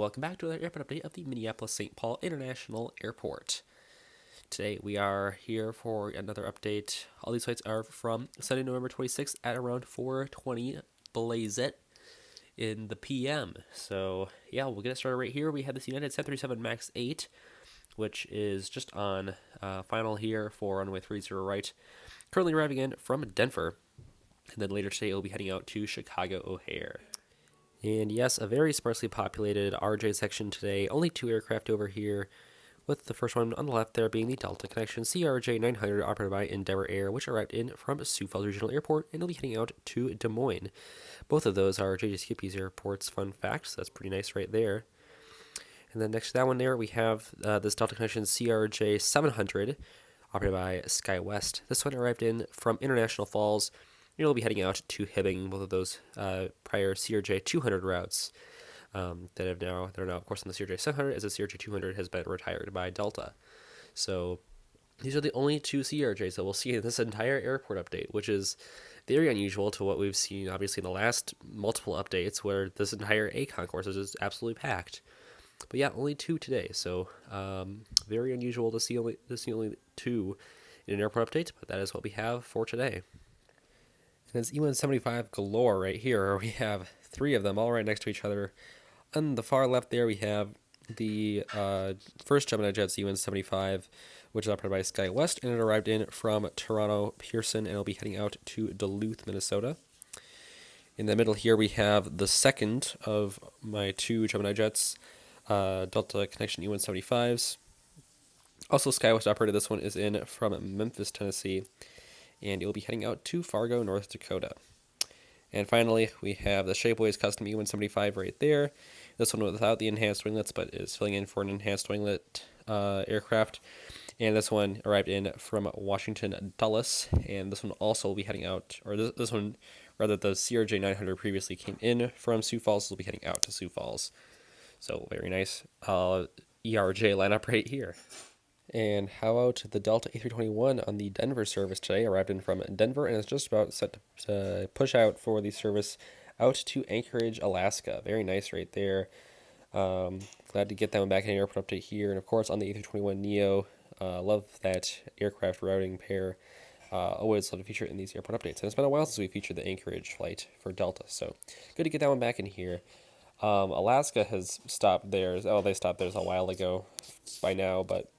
welcome back to another airport update of the Minneapolis-St. Paul International Airport. Today we are here for another update. All these flights are from Sunday, November 26th at around 4:20 blaze it in the PM. So yeah, we'll get it started right here. We have this United 737 MAX 8, which is just on final here for runway 30 right. Currently arriving in from Denver. And then later today it will be heading out to Chicago O'Hare. And yes, a very sparsely populated RJ section today. Only 2 aircraft over here, with the first one on the left there being the Delta Connection CRJ-900 operated by Endeavor Air, which arrived in from Sioux Falls Regional Airport and will be heading out to Des Moines. Both of those are JJ Skippy's airports, fun fact, so that's pretty nice right there. And then next to that one there, we have this Delta Connection CRJ-700 operated by SkyWest. This one arrived in from International Falls. You'll be heading out to Hibbing, both of those prior CRJ 200 routes they're now of course on the CRJ 700, as the CRJ 200 has been retired by Delta. So these are the only 2 CRJs that we'll see in this entire airport update, which is very unusual to what we've seen obviously in the last multiple updates, where this entire A concourse is just absolutely packed. But yeah, only 2 today, so very unusual to see only 2 in an airport update, but that is what we have for today. And it's E175 galore right here. We have 3 of them all right next to each other. On the far left there, we have the first Gemini Jets E175, which is operated by SkyWest, and it arrived in from Toronto Pearson, and it'll be heading out to Duluth, Minnesota. In the middle here, we have the second of my 2 Gemini Jets, Delta Connection E175s. Also, SkyWest operated. This one is in from Memphis, Tennessee, and it will be heading out to Fargo, North Dakota. And finally, we have the Shapeways Custom E175 right there. This one without the enhanced winglets, but is filling in for an enhanced winglet aircraft. And this one arrived in from Washington Dulles, and this one also will be heading out, or this one, rather, the CRJ 900 previously came in from Sioux Falls, will be heading out to Sioux Falls. So very nice ERJ lineup right here. And how about the Delta A321 on the Denver service today? Arrived in from Denver and is just about set to push out for the service out to Anchorage, Alaska. Very nice right there. Glad to get that one back in an airport update here. And of course on the A321neo, love that aircraft routing pair. Always love to feature it in these airport updates. And it's been a while since we featured the Anchorage flight for Delta, so good to get that one back in here. Alaska has stopped theirs. Oh, they stopped theirs a while ago by now, but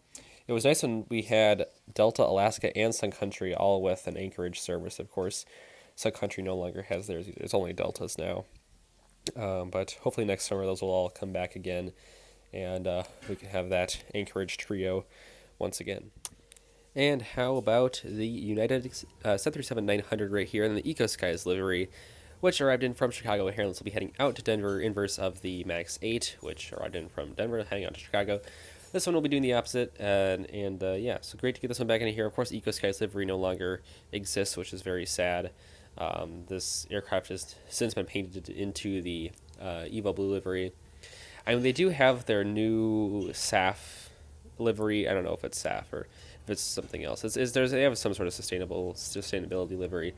it was nice when we had Delta, Alaska, and Sun Country all with an Anchorage service. Of course, Sun Country no longer has theirs. It's only Deltas now. But hopefully next summer those will all come back again, and we can have that Anchorage trio once again. And how about the United 737-900 right here in the EcoSkies livery, which arrived in from Chicago O'Hare. This will be heading out to Denver, inverse of the MAX 8, which arrived in from Denver, heading out to Chicago. This one will be doing the opposite, and yeah, so great to get this one back in here. Of course, EcoSky's livery no longer exists, which is very sad. This aircraft has since been painted into the Evo Blue livery. I mean, they do have their new SAF livery. I don't know if it's SAF or if it's something else. They have some sort of sustainability livery,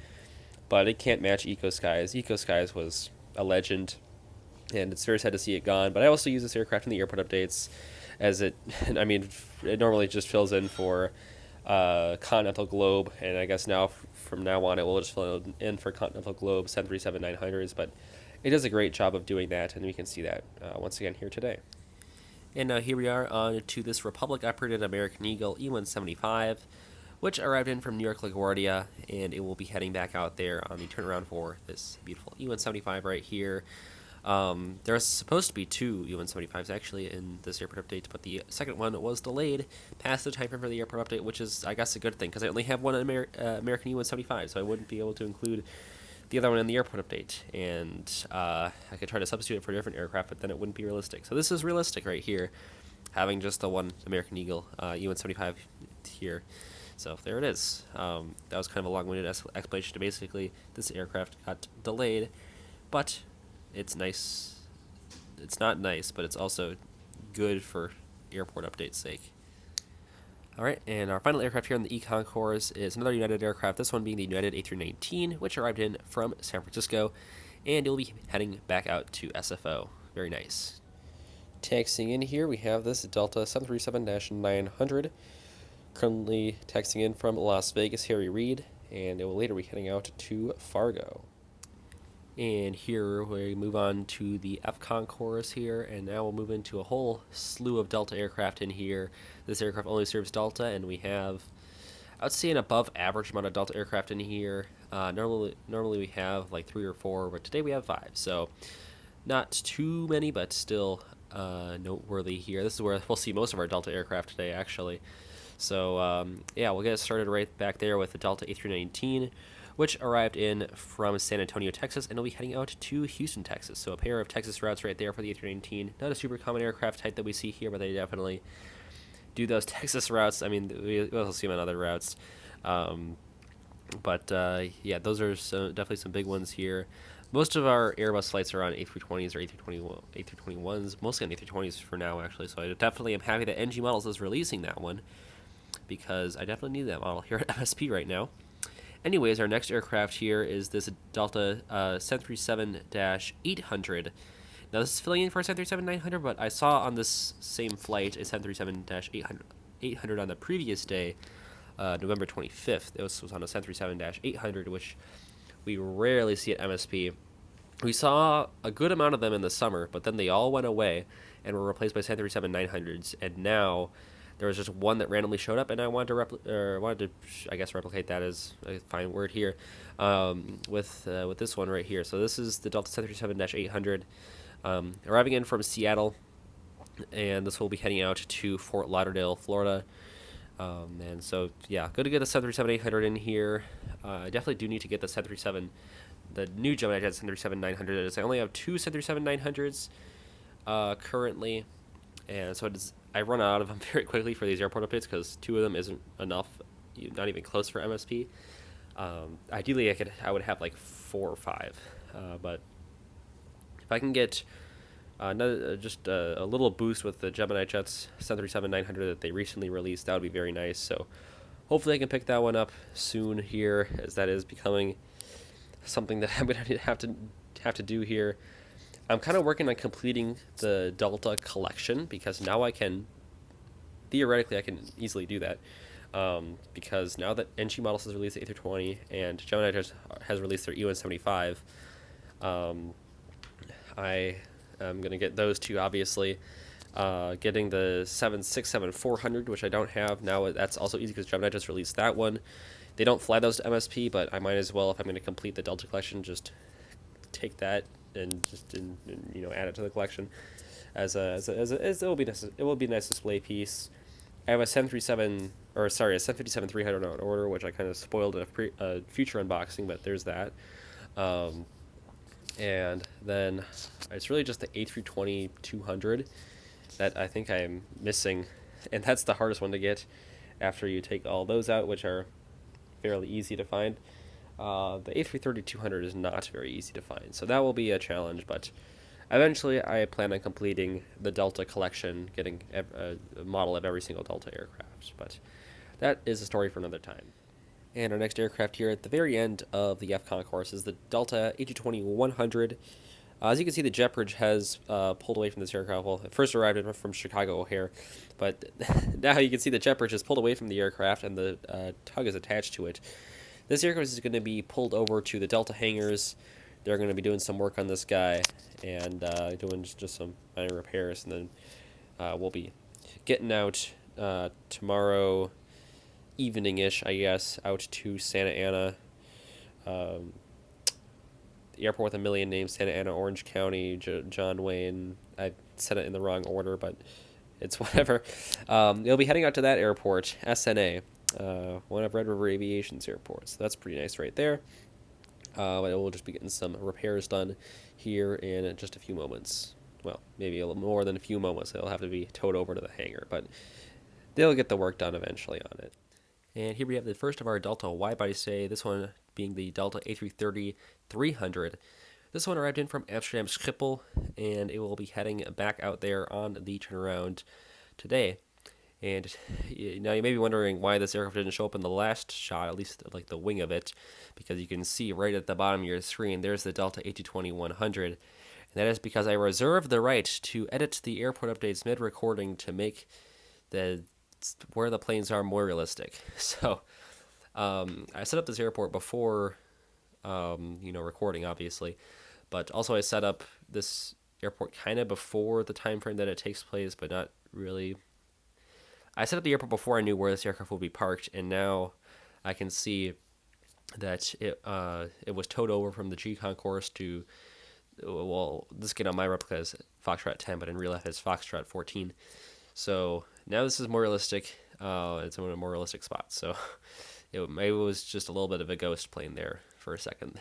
but it can't match EcoSky's. EcoSky's was a legend, and it's very sad to see it gone. But I also use this aircraft in the airport updates, as it normally just fills in for Continental Globe, and I guess from now on it will just fill in for Continental Globe 737-900s, but it does a great job of doing that, and we can see that once again here today. And now here we are on to this Republic-operated American Eagle E175, which arrived in from New York LaGuardia, and it will be heading back out there on the turnaround for this beautiful E175 right here. There are supposed to be 2 E175s actually in this airport update, but the second one was delayed past the time frame for the airport update, which is, I guess, a good thing, because I only have one American E175, so I wouldn't be able to include the other one in the airport update, and I could try to substitute it for a different aircraft, but then it wouldn't be realistic. So this is realistic right here, having just the one American Eagle E175 here. So there it is. That was kind of a long-winded explanation to basically this aircraft got delayed, but it's nice. It's not nice, but it's also good for airport update's sake. Alright, and our final aircraft here on the E-Concourse is another United aircraft, this one being the United A319, which arrived in from San Francisco, and it will be heading back out to SFO. Very nice. Taxiing in here, we have this Delta 737-900, currently taxiing in from Las Vegas, Harry Reid, and it will later be heading out to Fargo. And here we move on to the F concourse here, and now we'll move into a whole slew of Delta aircraft in here. This aircraft only serves Delta, and we have, I would say, an above average amount of Delta aircraft in here. Normally we have like 3 or 4, but today we have 5, so not too many, but still noteworthy here. This is where we'll see most of our Delta aircraft today, actually. So yeah, we'll get started right back there with the Delta A319, which arrived in from San Antonio, Texas, and will be heading out to Houston, Texas. So a pair of Texas routes right there for the A319. Not a super common aircraft type that we see here, but they definitely do those Texas routes. I mean, we also see them on other routes. Yeah, those are definitely some big ones here. Most of our Airbus flights are on A320s or A321s, mostly on A320s for now, actually. So I definitely am happy that NG Models is releasing that one, because I definitely need that model here at MSP right now. Anyways, our next aircraft here is this Delta 737-800. Now, this is filling in for a 737-900, but I saw on this same flight a 737-800 on the previous day, November 25th. It was on a 737-800, which we rarely see at MSP. We saw a good amount of them in the summer, but then they all went away and were replaced by 737-900s, and now there was just one that randomly showed up, and I wanted to I guess replicate that as a fine word here, with this one right here. So this is the Delta 737-800, arriving in from Seattle, and this will be heading out to Fort Lauderdale, Florida. And so yeah, good to get the 737-800 in here. I definitely do need to get the 737, the new Gemini Jet 737-900. I only have 2 737-900s currently, and so I run out of them very quickly for these airport updates because 2 of them isn't enough, not even close for MSP. Ideally, I would have like 4 or 5, but if I can get just a little boost with the Gemini Jets 737-900 that they recently released, that would be very nice. So hopefully I can pick that one up soon here, as that is becoming something that I'm going to have to do here. I'm kind of working on completing the Delta collection, because now I can easily do that, because now that NG Models has released the A320 and Gemini has released their E175, I am going to get those 2, obviously. Getting the 767-400, which I don't have now, that's also easy because Gemini just released that one. They don't fly those to MSP, but I might as well, if I'm going to complete the Delta collection, just take that and add it to the collection as it will be nice. It will be a nice display piece. I have a 757-300 on order, which I kind of spoiled in a future unboxing, but there's that. And then it's really just the A320-200 that I think I'm missing, and that's the hardest one to get after you take all those out, which are fairly easy to find. The A330-200 is not very easy to find, so that will be a challenge, but eventually I plan on completing the Delta collection, getting a model of every single Delta aircraft, but that is a story for another time. And our next aircraft here at the very end of the F concourse is the Delta A220-100. As you can see, the jet bridge has pulled away from this aircraft. Well, it first arrived from Chicago O'Hare, but now you can see the jet bridge has pulled away from the aircraft, and the tug is attached to it. This aircraft is going to be pulled over to the Delta hangars. They're going to be doing some work on this guy and doing just some minor repairs, and then we'll be getting out tomorrow evening-ish, I guess, out to Santa Ana. The airport with a million names: Santa Ana, Orange County, John Wayne. I said it in the wrong order, but it's whatever. They'll be heading out to that airport, SNA, one of Red River Aviation's airports. So that's pretty nice right there. But we'll just be getting some repairs done here in just a few moments. Well, maybe a little more than a few moments. They'll have to be towed over to the hangar, but they'll get the work done eventually on it. And here we have the first of our Delta wide-body stay, this one being the Delta A330-300. This one arrived in from Amsterdam Schiphol, and it will be heading back out there on the turnaround today. And now you may be wondering why this aircraft didn't show up in the last shot, at least like the wing of it, because you can see right at the bottom of your screen, there's the Delta A220-100. And And that is because I reserve the right to edit the airport updates mid-recording to make where the planes are more realistic. So I set up this airport before, recording, obviously. But also I set up this airport kind of before the time frame that it takes place, but not really. I set up the airport before I knew where this aircraft would be parked, and now I can see that it was towed over from the G concourse to, well, this gate on my replica is Foxtrot 10, but in real life it's Foxtrot 14. So now this is more realistic. It's in a more realistic spot. So maybe it was just a little bit of a ghost plane there for a second.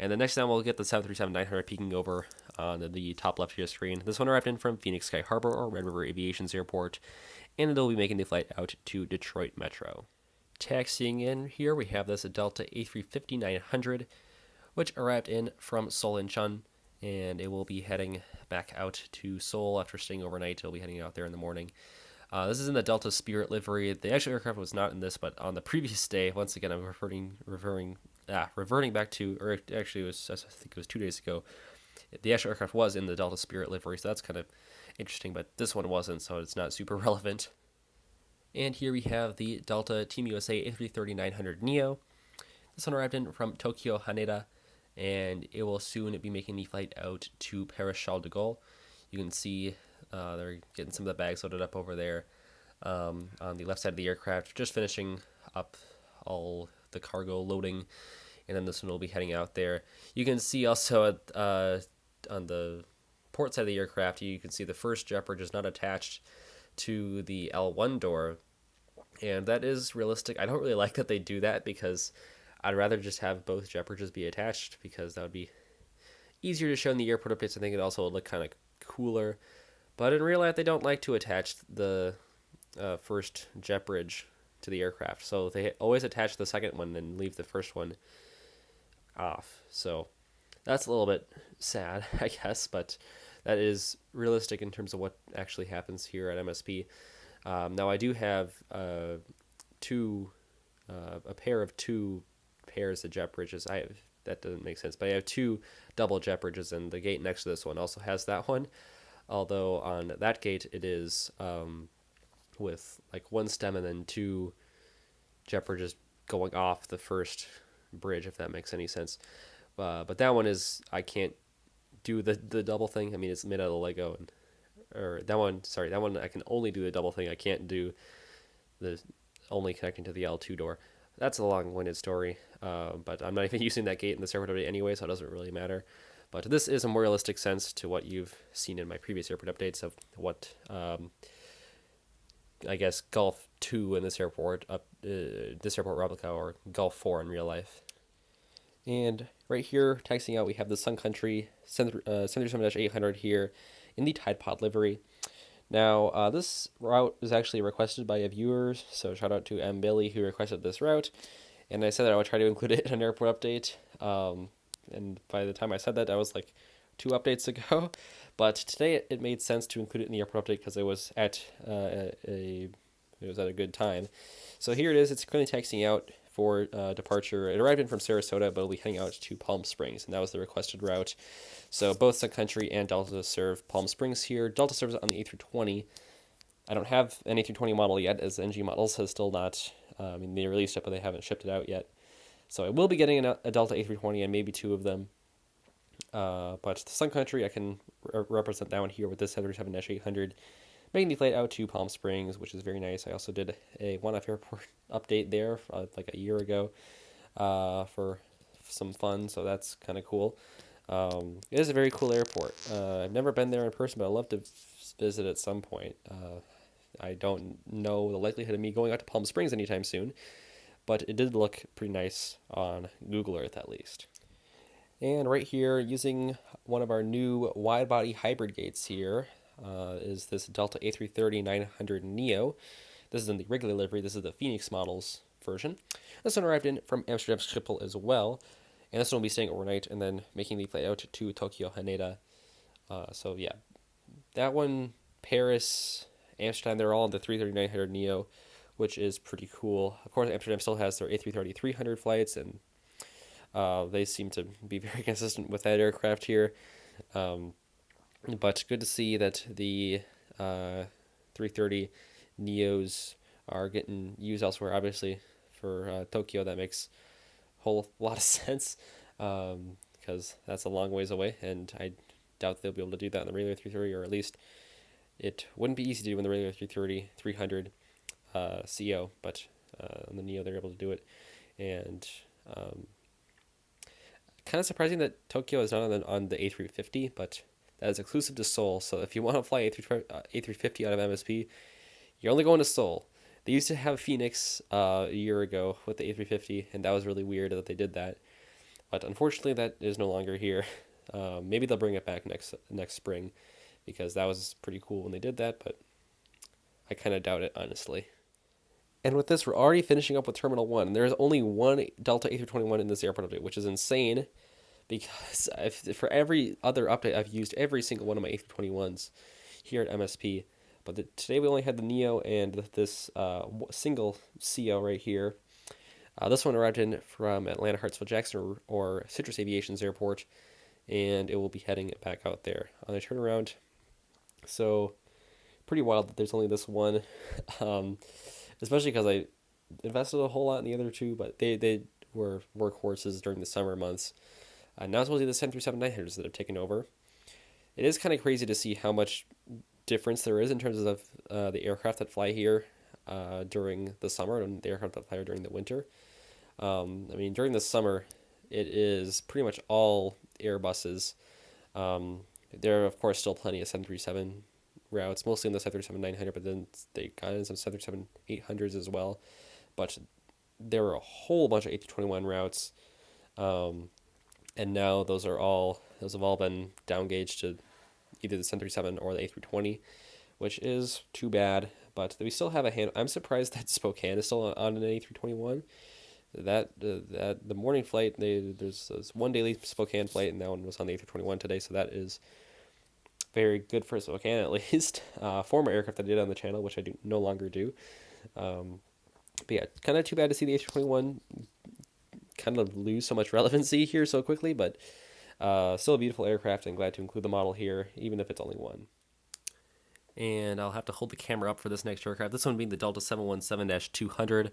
And the next time we'll get the 737-900 peeking over on the top left of your screen. This one arrived in from Phoenix Sky Harbor or Red River Aviation's airport, and it'll be making the flight out to Detroit Metro. Taxiing in here, we have this Delta A350-900, which arrived in from Seoul Incheon, and it will be heading back out to Seoul after staying overnight. It'll be heading out there in the morning. This is in the Delta Spirit livery. The actual aircraft was not in this, but on the previous day, once again, I'm reverting back to, or actually I think it was 2 days ago, the actual aircraft was in the Delta Spirit livery, so that's kind of interesting, but this one wasn't, so it's not super relevant. And here we have the Delta Team USA A330-900 Neo. This one arrived in from Tokyo Haneda, and it will soon be making the flight out to Paris Charles de Gaulle. You can see they're getting some of the bags loaded up over there on the left side of the aircraft, just finishing up all the cargo loading, and then this one will be heading out there. You can see also on the port side of the aircraft, you can see the first jet bridge is not attached to the L1 door, and that is realistic. I don't really like that they do that, because I'd rather just have both jet bridges be attached, because that would be easier to show in the airport updates. I think it also would look kind of cooler, but in real life they don't like to attach the first jet bridge to the aircraft, so they always attach the second one and leave the first one off. So that's a little bit sad, I guess, but that is realistic in terms of what actually happens here at MSP. Now I do have a pair of two pairs of jet bridges. That doesn't make sense, but I have two double jet bridges, and the gate next to this one also has that one. Although on that gate it is with like one stem and then two jet bridges going off the first bridge, if that makes any sense. But that one I can't do the double thing. I mean, it's made out of Lego, that one I can only do the double thing. I can't do the only connecting to the L2 door. That's a long-winded story, but I'm not even using that gate in the airport update anyway, so it doesn't really matter. But this is a more realistic sense to what you've seen in my previous airport updates of what, I guess, Gulf 2 in this airport replica, or Gulf 4 in real life. And right here, taxiing out, we have the Sun Country 737-800 here in the Tide Pod livery. Now, this route was actually requested by a viewer, so shout out to M. Billy who requested this route. And I said that I would try to include it in an airport update. And by the time I said that, I was like 2 updates ago. But today it made sense to include it in the airport update because it was at a good time. So here it is. It's currently taxiing out for departure. It arrived in from Sarasota, but it'll be heading out to Palm Springs, and that was the requested route. So both Sun Country and Delta serve Palm Springs here. Delta serves on the A320. I don't have an A320 model yet, as the NG models has still not. They released it, but they haven't shipped it out yet. So I will be getting a Delta A320 and maybe 2 of them. But the Sun Country, I can represent that one here with this 737-800, making the flight out to Palm Springs, which is very nice. I also did a one-off airport update there like a year ago for some fun, so that's kind of cool. It is a very cool airport. I've never been there in person, but I'd love to visit at some point. I don't know the likelihood of me going out to Palm Springs anytime soon, but it did look pretty nice on Google Earth at least. And right here, using one of our new wide-body hybrid gates here, is this Delta A330-900 Neo. This is in the regular livery. This is the Phoenix models version. This one arrived in from Amsterdam Schiphol as well, and this one will be staying overnight and then making the flight out to Tokyo Haneda. So yeah, that one, Paris, Amsterdam, they're all in the 330-900 Neo, which is pretty cool. Of course, Amsterdam still has their A330-300 flights, and They seem to be very consistent with that aircraft here. Um, but good to see that the 330 Neos are getting used elsewhere. Obviously, for Tokyo, that makes a whole lot of sense because that's a long ways away, and I doubt they'll be able to do that on the regular 330, or at least it wouldn't be easy to do in the regular 330, 300 CO, but on the Neo they're able to do it. And um, kind of surprising that Tokyo is not on the A350, but that is exclusive to Seoul. So if you want to fly A350 out of MSP, you're only going to Seoul. They used to have Phoenix a year ago with the A350, and that was really weird that they did that. But unfortunately, that is no longer here. Maybe they'll bring it back next spring, because that was pretty cool when they did that, but I kind of doubt it, honestly. And with this, we're already finishing up with Terminal 1. And there's only one Delta A321 in this airport update, which is insane, because for every other update, I've used every single one of my A321s here at MSP. But today we only had the Neo and this single CO right here. This one arrived in from Atlanta Hartsfield Jackson or Citrus Aviation's airport, and it will be heading back out there on a turnaround. So pretty wild that there's only this one, especially because I invested a whole lot in the other two, but they were workhorses during the summer months. Now it's mostly the 737-900s that have taken over. It is kind of crazy to see how much difference there is in terms of the aircraft that fly here during the summer and the aircraft that fly here during the winter. I mean, during the summer, it is pretty much all Airbuses. There are, of course, still plenty of 737 routes, mostly in the 737-900, but then they got in some 737-800s as well. But there were a whole bunch of A321 routes, and now those have all been downgauged to either the 737 or the A320, which is too bad. But we still have a hand. I'm surprised that Spokane is still on an A321. That the morning flight, there's one daily Spokane flight, and that one was on the A321 today, so that is very good for Spokane, at least. Former aircraft I did on the channel, which I do no longer do. But yeah, kind of too bad to see the A321 kind of lose so much relevancy here so quickly, but still a beautiful aircraft, and glad to include the model here, even if it's only one. And I'll have to hold the camera up for this next aircraft. This one being the Delta 717-200,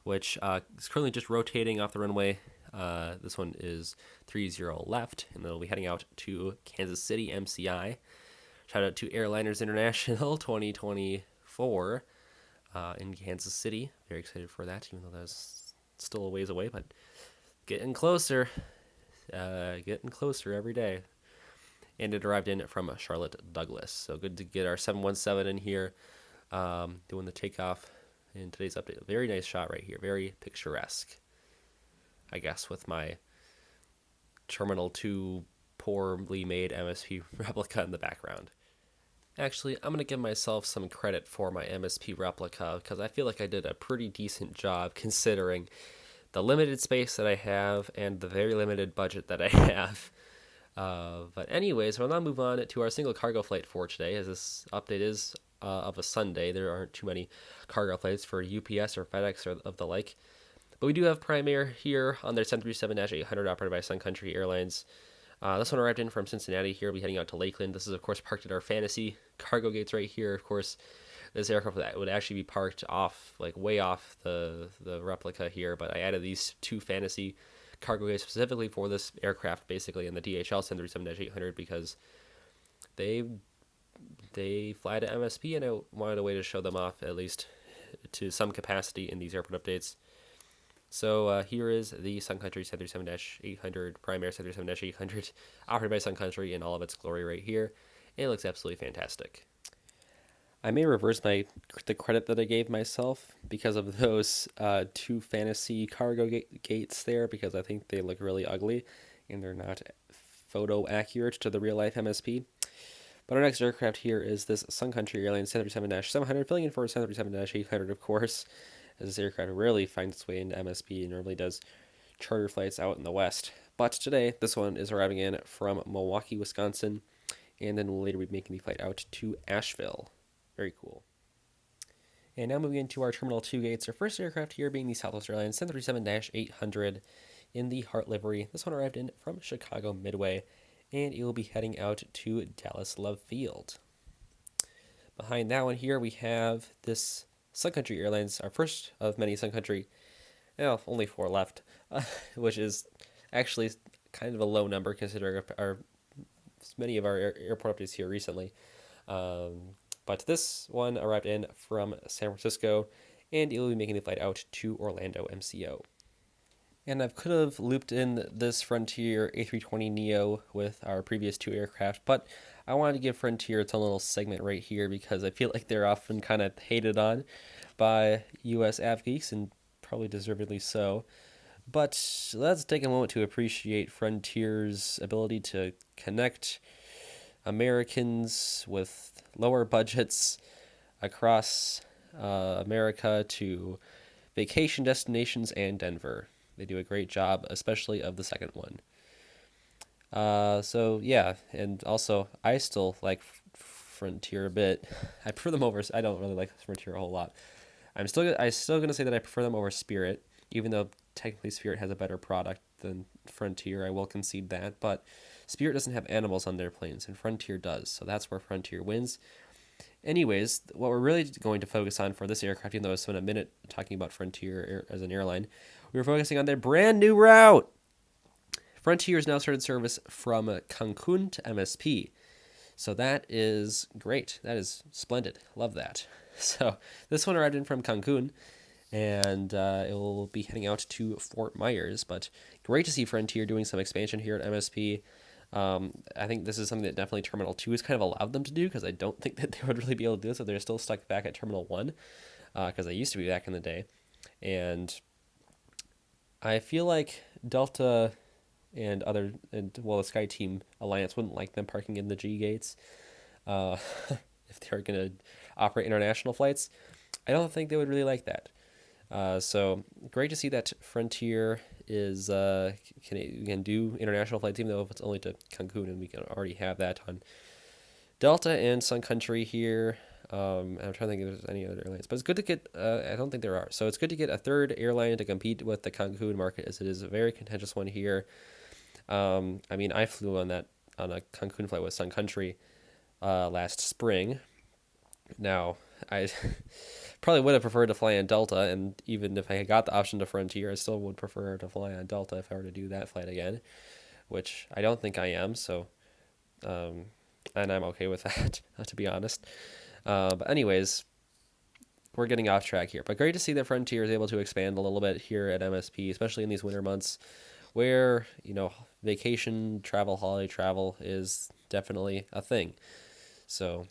which is currently just rotating off the runway. This one is 30 left, and they'll be heading out to Kansas City MCI. Shout out to Airliners International 2024 in Kansas City. Very excited for that, even though that's still a ways away, but getting closer. Getting closer every day. And it arrived in from Charlotte Douglas. So good to get our 717 in here, doing the takeoff in today's update. A very nice shot right here. Very picturesque, I guess, with my Terminal 2 poorly made MSP replica in the background. Actually, I'm going to give myself some credit for my MSP replica, because I feel like I did a pretty decent job considering the limited space that I have and the very limited budget that I have. But anyways, we'll now move on to our single cargo flight for today, as this update is of a Sunday. There aren't too many cargo flights for UPS or FedEx or of the like. But we do have Prime Air here on their 737-800 operated by Sun Country Airlines. This one arrived in from Cincinnati here. We'll be heading out to Lakeland. This is, of course, parked at our Fantasy cargo gates right here. Of course, this aircraft that would actually be parked off, like way off the replica here. But I added these two Fantasy cargo gates specifically for this aircraft, basically, in the DHL 737-800, because they fly to MSP, and I wanted a way to show them off, at least to some capacity, in these airport updates. So here is the Sun Country 737-800, Prime Air 737-800, operated by Sun Country in all of its glory right here. It looks absolutely fantastic. I may reverse the credit that I gave myself because of those two Fantasy cargo gates there, because I think they look really ugly and they're not photo accurate to the real life MSP. But our next aircraft here is this Sun Country Airlines 737-700, filling in for 737-800, of course, as this aircraft rarely finds its way into MSP and normally does charter flights out in the West. But today, this one is arriving in from Milwaukee, Wisconsin, and then we'll later be making the flight out to Asheville. Very cool. And now moving into our Terminal 2 gates, our first aircraft here being the Southwest Airlines 737-800, in the Heart livery. This one arrived in from Chicago Midway, and it will be heading out to Dallas Love Field. Behind that one here, we have this Sun Country Airlines, our first of many Sun Country, well, only 4 left, which is actually kind of a low number considering our many of our airport updates here recently. But this one arrived in from San Francisco, and it will be making the flight out to Orlando MCO. And I could have looped in this Frontier A320neo with our previous 2 aircraft, but I wanted to give Frontier its own little segment right here because I feel like they're often kind of hated on by US av geeks, and probably deservedly so. But let's take a moment to appreciate Frontier's ability to connect Americans with lower budgets across America to vacation destinations and Denver. They do a great job, especially of the second one. So yeah, and also I still like Frontier a bit. I prefer them over. I don't really like Frontier a whole lot. I'm still gonna say that I prefer them over Spirit, even though technically Spirit has a better product than Frontier. I will concede that, but Spirit doesn't have animals on their planes, and Frontier does. So that's where Frontier wins. Anyways, what we're really going to focus on for this aircraft, even though I spent a minute talking about Frontier as an airline, we're focusing on their brand new route. Frontier has now started service from Cancun to MSP. So that is great. That is splendid. Love that. So this one arrived in from Cancun, and it will be heading out to Fort Myers. But great to see Frontier doing some expansion here at MSP. I think this is something that definitely Terminal 2 has kind of allowed them to do, because I don't think that they would really be able to do this if they're still stuck back at Terminal 1, because they used to be back in the day. And I feel like Delta and the Sky Team Alliance wouldn't like them parking in the G gates if they're going to operate international flights. I don't think they would really like that. So great to see that Frontier is can do international flights, even though if it's only to Cancun, and we can already have that on Delta and Sun Country here. I'm trying to think if there's any other airlines, but it's good to get. I don't think there are. So it's good to get a third airline to compete with the Cancun market, as it is a very contentious one here. I mean, I flew on a Cancun flight with Sun Country last spring. Now, I probably would have preferred to fly on Delta, and even if I had got the option to Frontier, I still would prefer to fly on Delta if I were to do that flight again, which I don't think I am, so, and I'm okay with that, to be honest. But anyways, we're getting off track here, but great to see that Frontier is able to expand a little bit here at MSP, especially in these winter months, where, vacation travel, holiday travel is definitely a thing. So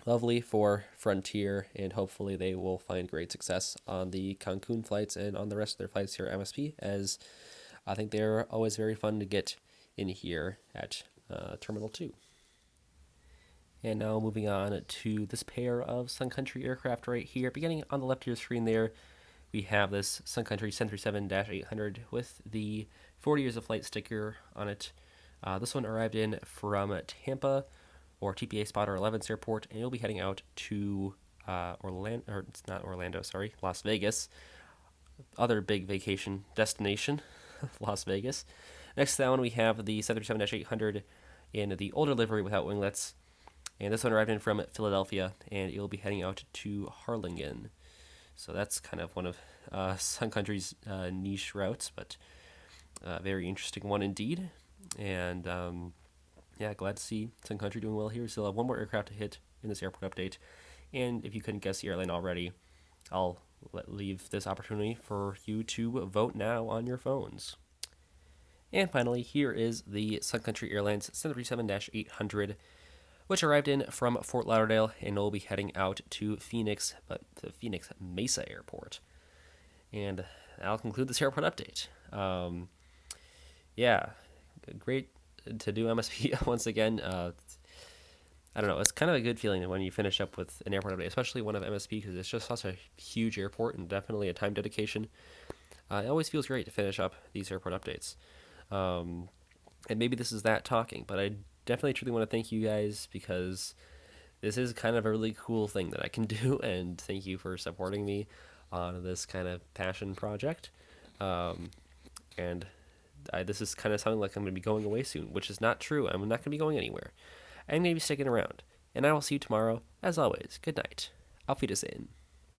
lovely for Frontier, and hopefully they will find great success on the Cancun flights and on the rest of their flights here at MSP, as I think they're always very fun to get in here at Terminal 2. And now moving on to this pair of Sun Country aircraft right here. Beginning on the left of your screen there, we have this Sun Country 737-800 with the 40 years of flight sticker on it. This one arrived in from Tampa, or TPA Spotter 11's airport, and you'll be heading out to Las Vegas. Other big vacation destination, Las Vegas. Next to that one, we have the 737-800 in the older livery without winglets. And this one arrived in from Philadelphia, and you'll be heading out to Harlingen. So that's kind of one of Sun Country's niche routes, but a very interesting one indeed. And glad to see Sun Country doing well here. We still have one more aircraft to hit in this airport update. And if you couldn't guess the airline already, I'll leave this opportunity for you to vote now on your phones. And finally, here is the Sun Country Airlines 737-800, which arrived in from Fort Lauderdale and will be heading out to Phoenix Mesa Airport. And I'll conclude this airport update. Great to do MSP once again. I don't know, it's kind of a good feeling when you finish up with an airport update, especially one of MSP, because it's just such a huge airport and definitely a time dedication. It always feels great to finish up these airport updates. And maybe this is that talking, but I definitely truly want to thank you guys, because this is kind of a really cool thing that I can do, and thank you for supporting me on this kind of passion project. And This is kind of sounding like I'm going to be going away soon, which is not true. I'm not going to be going anywhere. I'm going to be sticking around. And I will see you tomorrow. As always, good night. Auf Wiedersehen.